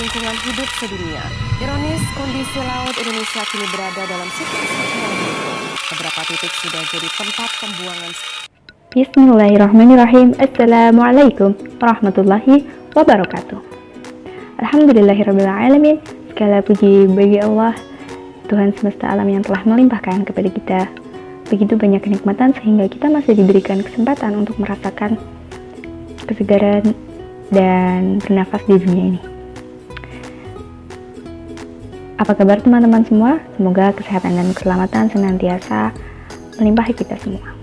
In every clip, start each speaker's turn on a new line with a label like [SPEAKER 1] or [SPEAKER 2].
[SPEAKER 1] lingkungan hidup sedunia. Ironis, kondisi laut Indonesia kini berada dalam situasi yang buruk. Beberapa titik sudah jadi tempat pembuangan.
[SPEAKER 2] Bismillahirrahmanirrahim. Assalamualaikum warahmatullahi wabarakatuh. Alhamdulillahirrahmanirrahim. Segala puji bagi Allah, Tuhan semesta alam yang telah melimpahkan kepada kita begitu banyak kenikmatan sehingga kita masih diberikan kesempatan untuk merasakan kesegaran dan bernafas di dunia ini. Apa kabar teman-teman semua? Semoga kesehatan dan keselamatan senantiasa melimpahi kita semua.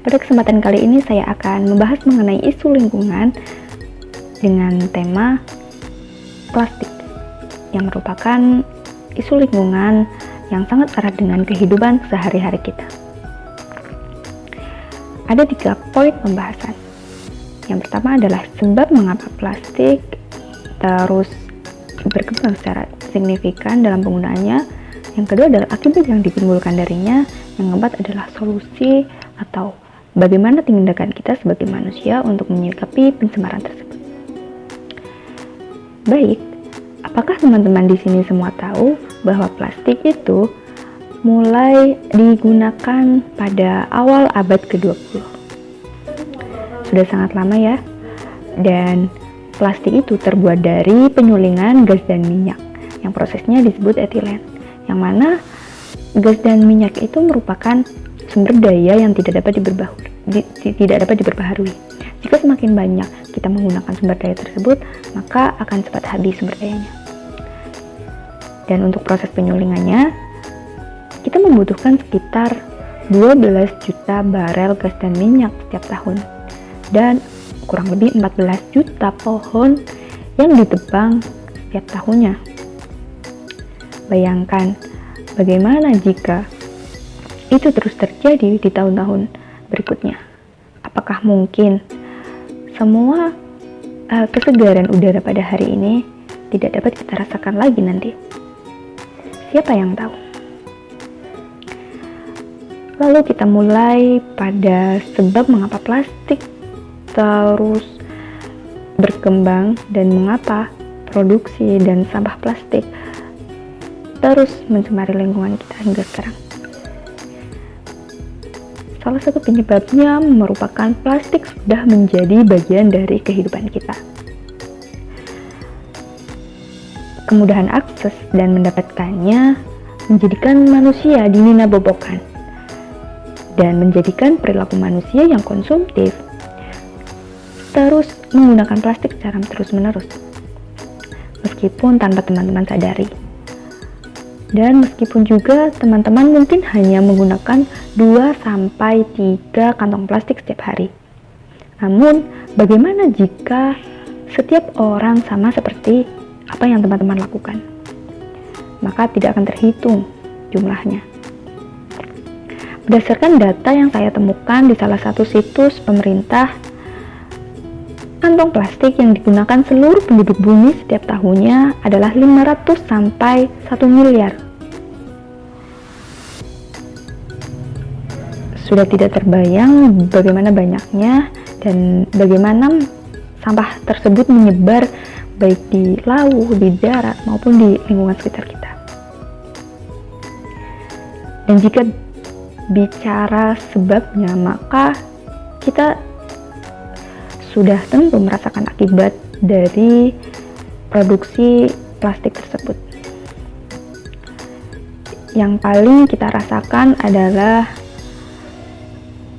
[SPEAKER 2] Pada kesempatan kali ini saya akan membahas mengenai isu lingkungan dengan tema plastik yang merupakan isu lingkungan yang sangat erat dengan kehidupan sehari-hari kita. Ada 3 poin pembahasan. Yang pertama adalah sebab mengapa plastik terus berkembang secara signifikan dalam penggunaannya. Yang kedua adalah akibat yang ditimbulkan darinya. Yang keempat adalah solusi atau bagaimana tindakan kita sebagai manusia untuk menyikapi pencemaran tersebut. Baik, apakah teman-teman di sini semua tahu bahwa plastik itu mulai digunakan pada awal abad ke-20? Sudah sangat lama ya. Dan plastik itu terbuat dari penyulingan gas dan minyak yang prosesnya disebut etilen, yang mana gas dan minyak itu merupakan sumber daya yang tidak dapat diperbaharui. Jika semakin banyak kita menggunakan sumber daya tersebut, maka akan cepat habis sumber dayanya. Dan untuk proses penyulingannya, kita membutuhkan sekitar 12 juta barel gas dan minyak setiap tahun. Dan kurang lebih 14 juta pohon yang ditebang setiap tahunnya. Bayangkan bagaimana jika itu terus terjadi di tahun-tahun berikutnya. Apakah mungkin semua kesegaran udara pada hari ini tidak dapat kita rasakan lagi nanti? Siapa yang tahu? Lalu kita mulai pada sebab mengapa plastik terus berkembang dan mengapa produksi dan sampah plastik terus mencemari lingkungan kita hingga sekarang. Salah satu penyebabnya merupakan plastik sudah menjadi bagian dari kehidupan kita. Kemudahan akses dan mendapatkannya menjadikan manusia dininabobokan dan menjadikan perilaku manusia yang konsumtif terus menggunakan plastik secara terus-menerus, meskipun tanpa teman-teman sadari. Dan meskipun juga teman-teman mungkin hanya menggunakan 2-3 kantong plastik setiap hari. Namun, bagaimana jika setiap orang sama seperti apa yang teman-teman lakukan? Maka tidak akan terhitung jumlahnya. Berdasarkan data yang saya temukan di salah satu situs pemerintah, kantong plastik yang digunakan seluruh penduduk bumi setiap tahunnya adalah 500 sampai 1 miliar. Sudah tidak terbayang bagaimana banyaknya dan bagaimana sampah tersebut menyebar baik di laut, di darat, maupun di lingkungan sekitar kita. Dan jika bicara sebabnya, maka kita sudah tentu merasakan akibat dari produksi plastik tersebut. Yang paling kita rasakan adalah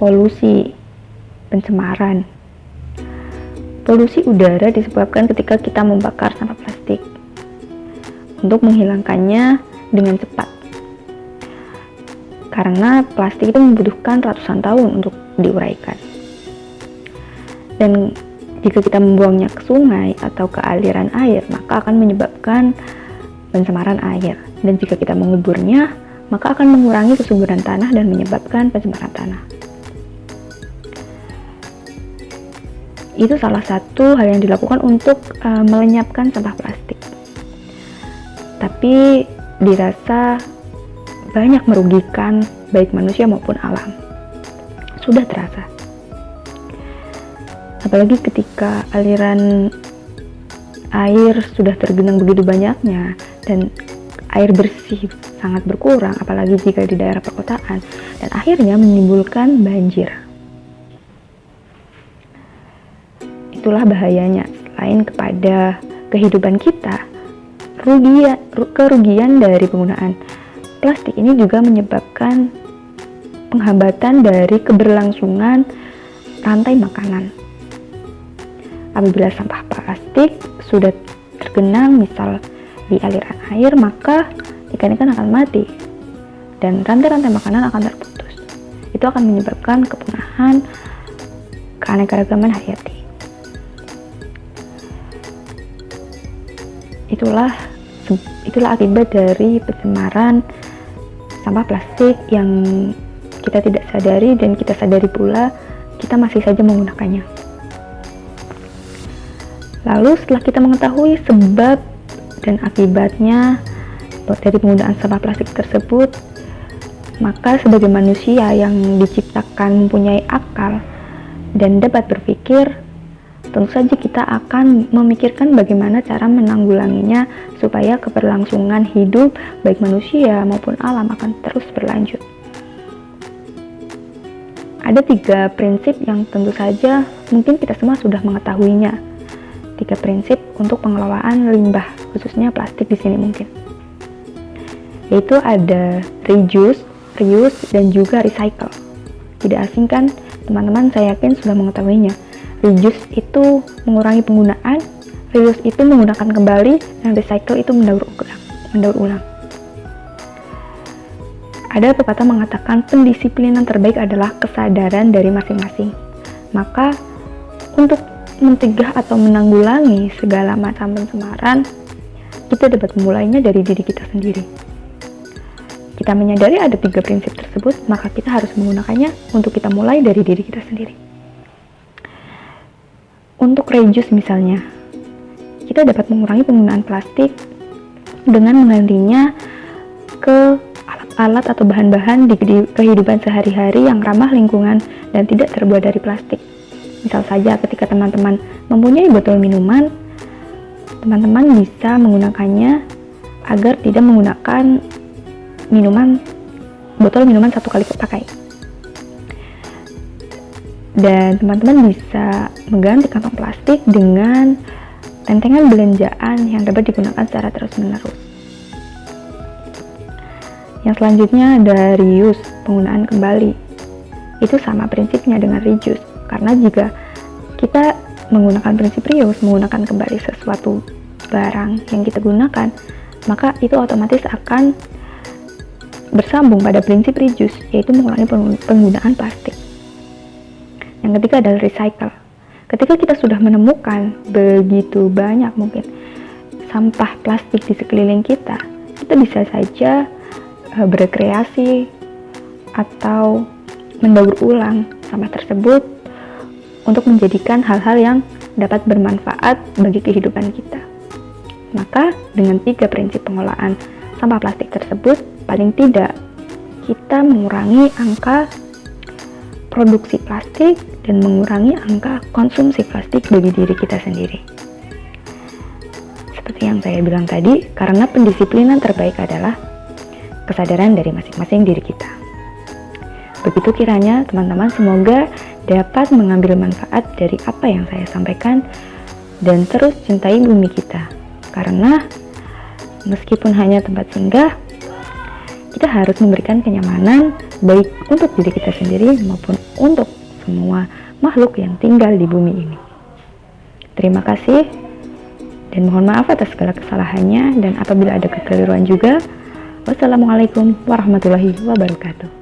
[SPEAKER 2] polusi, pencemaran. Polusi udara disebabkan ketika kita membakar sampah plastik untuk menghilangkannya dengan cepat. Karena plastik itu membutuhkan ratusan tahun untuk diuraikan. Dan jika kita membuangnya ke sungai atau ke aliran air, maka akan menyebabkan pencemaran air. Dan jika kita menguburnya, maka akan mengurangi kesuburan tanah dan menyebabkan pencemaran tanah. Itu salah satu hal yang dilakukan untuk melenyapkan sampah plastik. Tapi dirasa banyak merugikan baik manusia maupun alam. Sudah terasa. Apalagi ketika aliran air sudah tergenang begitu banyaknya dan air bersih sangat berkurang, apalagi jika di daerah perkotaan, dan akhirnya menimbulkan banjir. Itulah bahayanya. Selain kepada kehidupan kita, kerugian dari penggunaan plastik ini juga menyebabkan penghambatan dari keberlangsungan rantai makanan. Apabila sampah plastik sudah tergenang misal di aliran air, maka ikan-ikan akan mati dan rantai-rantai makanan akan terputus. Itu akan menyebabkan kepunahan keanekaragaman hayati. Itulah akibat dari pencemaran sampah plastik yang kita tidak sadari, dan kita sadari pula kita masih saja menggunakannya. Lalu setelah kita mengetahui sebab dan akibatnya dari penggunaan sampah plastik tersebut, maka sebagai manusia yang diciptakan mempunyai akal dan dapat berpikir, tentu saja kita akan memikirkan bagaimana cara menanggulanginya supaya keberlangsungan hidup baik manusia maupun alam akan terus berlanjut. Ada 3 prinsip yang tentu saja mungkin kita semua sudah mengetahuinya. 3 prinsip untuk pengelolaan limbah, khususnya plastik di sini mungkin. Yaitu ada reduce, reuse, dan juga recycle. Tidak asing kan teman-teman, saya yakin sudah mengetahuinya. Reduce itu mengurangi penggunaan, reuse itu menggunakan kembali, dan recycle itu mendaur ulang. Ada pepatah mengatakan pendisiplinan terbaik adalah kesadaran dari masing-masing. Maka untuk mencegah atau menanggulangi segala macam pencemaran, kita dapat memulainya dari diri kita sendiri. Kita menyadari ada 3 prinsip tersebut, maka kita harus menggunakannya untuk kita mulai dari diri kita sendiri. Untuk reduce misalnya, kita dapat mengurangi penggunaan plastik dengan menggantinya ke alat-alat atau bahan-bahan di kehidupan sehari-hari yang ramah lingkungan dan tidak terbuat dari plastik. Misal saja ketika teman-teman mempunyai botol minuman, teman-teman bisa menggunakannya agar tidak menggunakan botol minuman 1 kali pakai. Dan teman-teman bisa mengganti kantong plastik dengan tentengan belanjaan yang dapat digunakan secara terus-menerus. Yang selanjutnya ada reuse, penggunaan kembali. Itu sama prinsipnya dengan reduce. Karena jika kita menggunakan prinsip reuse, menggunakan kembali sesuatu barang yang kita gunakan, maka itu otomatis akan bersambung pada prinsip reduce, yaitu mengurangi penggunaan plastik. Yang ketiga adalah recycle. Ketika kita sudah menemukan begitu banyak mungkin sampah plastik di sekeliling kita bisa saja berkreasi atau mendaur ulang sampah tersebut untuk menjadikan hal-hal yang dapat bermanfaat bagi kehidupan kita. Maka dengan 3 prinsip pengelolaan sampah plastik tersebut, paling tidak kita mengurangi angka produksi plastik dan mengurangi angka konsumsi plastik bagi diri kita sendiri. Seperti yang saya bilang tadi, karena pendisiplinan terbaik adalah kesadaran dari masing-masing diri kita. Begitu kiranya teman-teman, semoga dapat mengambil manfaat dari apa yang saya sampaikan dan terus cintai bumi kita. Karena meskipun hanya tempat singgah, kita harus memberikan kenyamanan baik untuk diri kita sendiri maupun untuk semua makhluk yang tinggal di bumi ini. Terima kasih dan mohon maaf atas segala kesalahannya, dan apabila ada kekeliruan juga. Wassalamualaikum warahmatullahi wabarakatuh.